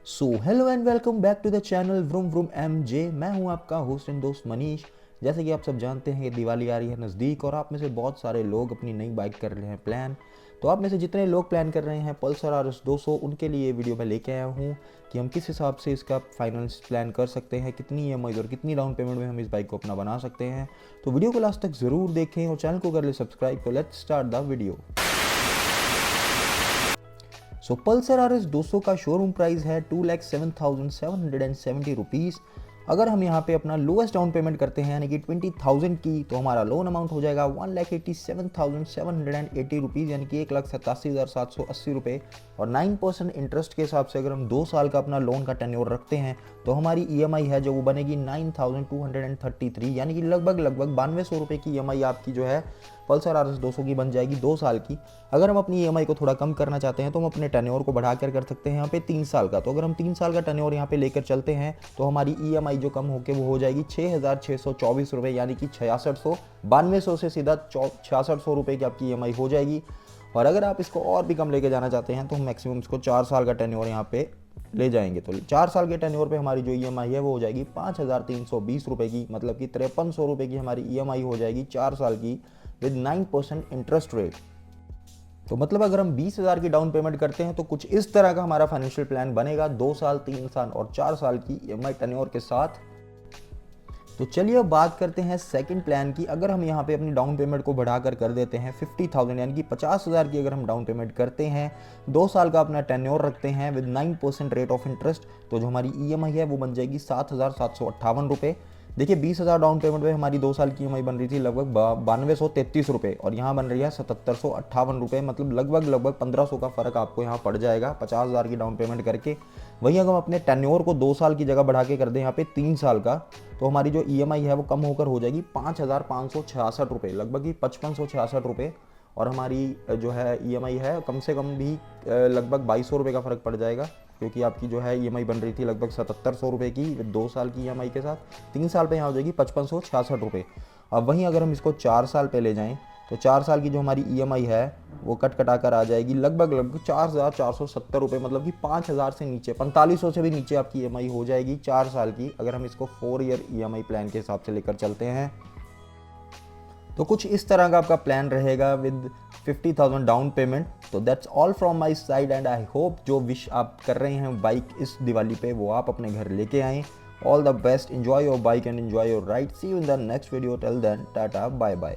So hello and welcome back to the channel vroom vroom MJ. मैं हूं आपका host and दोस्त मनीष। जैसे कि आप सब जानते हैं कि दिवाली आ रही है नज़दीक और आप में से बहुत सारे लोग अपनी नई बाइक कर रहे हैं प्लान। तो आप में से जितने लोग प्लान कर रहे हैं पल्सर RS 200, उनके लिए ये वीडियो मैं लेके आया हूँ कि हम किस हिसाब से इसका फाइनेंस प्लान कर सकते हैं, कितनी EMI और कितनी डाउन पेमेंट में हम इस बाइक को अपना बना सकते हैं। तो वीडियो को लास्ट तक ज़रूर देखें और चैनल को कर ले सब्सक्राइब। तो let's start the video. So Pulsar RS 200 का शोरूम प्राइस है 2,07,770 रुपीज़। अगर हम यहाँ पे अपना लोएस्ट डाउन पेमेंट करते हैं यानी कि 20,000 की, तो हमारा लोन अमाउंट हो जाएगा 1,87,780 रुपीज़ यानी कि 1,87,780 रुपये। और 9% इंटरेस्ट के हिसाब से अगर हम 2 साल का अपना लोन का टेन्योर रखते हैं तो हमारी EMI है जो वो बनेगी 9,233 यानी कि लगभग 9200 रुपये की EMI आपकी जो है पल्सर RS 200 की बन जाएगी 2 साल की। अगर हम अपनी EMI को थोड़ा कम करना चाहते हैं तो हम अपने टेन्योर को बढ़ा कर सकते हैं यहाँ पे 3 साल का। तो अगर हम 3 साल का टेन्योर यहाँ पे लेकर चलते हैं तो हमारी EMI जो कम होकर वो हो जाएगी 6,624 रुपये यानी कि 9200 से सीधा 6600 रुपये की आपकी EMI हो जाएगी। और अगर आप इसको और भी कम लेके जाना चाहते हैं तो हम मैक्सिमम इसको 4 साल का टेन्योर यहाँ पे ले जाएंगे। तो 4 साल के टेन्योर पे हमारी जो EMI है वो हो जाएगी 5,320 रुपये की, मतलब कि 5300 रुपये की हमारी EMI हो जाएगी 4 साल की विद 9% इंटरेस्ट रेट। तो मतलब अगर हम 20,000 की डाउन पेमेंट करते हैं तो कुछ इस तरह का हमारा फाइनेंशियल प्लान बनेगा 2 साल, 3 साल और 4 साल की EMI टेन्योर के साथ। तो चलिए अब बात करते हैं सेकंड प्लान की। अगर हम यहाँ पे अपनी डाउन पेमेंट को बढ़ाकर कर देते हैं 50,000 यानी कि 50,000 की अगर हम डाउन पेमेंट करते हैं, 2 साल का अपना टेन्योर रखते हैं विद 9% रेट ऑफ इंटरेस्ट, तो जो हमारी EMI है वो बन जाएगी 7,758 रुपये। देखिए 20,000 डाउन पेमेंट में हमारी 2 साल की EMI बन रही थी लगभग 9233 रुपये और यहाँ बन रही है 7,758 रुपये, मतलब लगभग 1500 का फ़र्क आपको यहाँ पड़ जाएगा 50,000 की डाउन पेमेंट करके। वहीं अगर हम अपने टेन्योर को 2 साल की जगह बढ़ा के कर दें यहाँ पे 3 साल का, तो हमारी जो EMI है वो कम होकर हो जाएगी 5,566 रुपये, लगभग ही 5,566 रुपये। और हमारी जो है EMI है कम से कम भी लगभग 2,200 रुपये का फ़र्क पड़ जाएगा, क्योंकि आपकी जो है EMI बन रही थी लगभग 7,700 रुपये की 2 साल की EMI के साथ। 3 साल पे यहाँ हो जाएगी 5,566 रुपये। अब वहीं अगर हम इसको 4 साल पे ले जाएं तो 4 साल की जो हमारी EMI है वो कटा कर आ जाएगी लगभग 4,470 रुपये, मतलब कि 5,000 से नीचे, 4,500 से भी नीचे आपकी EMI हो जाएगी 4 साल की, अगर हम इसको 4 ईयर EMI प्लान के हिसाब से लेकर चलते हैं। तो कुछ इस तरह का आपका प्लान रहेगा विद 50,000 डाउन पेमेंट। तो that's all from my side and I hope जो विश आप कर रहे हैं बाइक इस दिवाली पे वो आप अपने घर लेके आएँ। All the best, enjoy your bike and enjoy your ride. See you in the next video. Till then tata bye bye.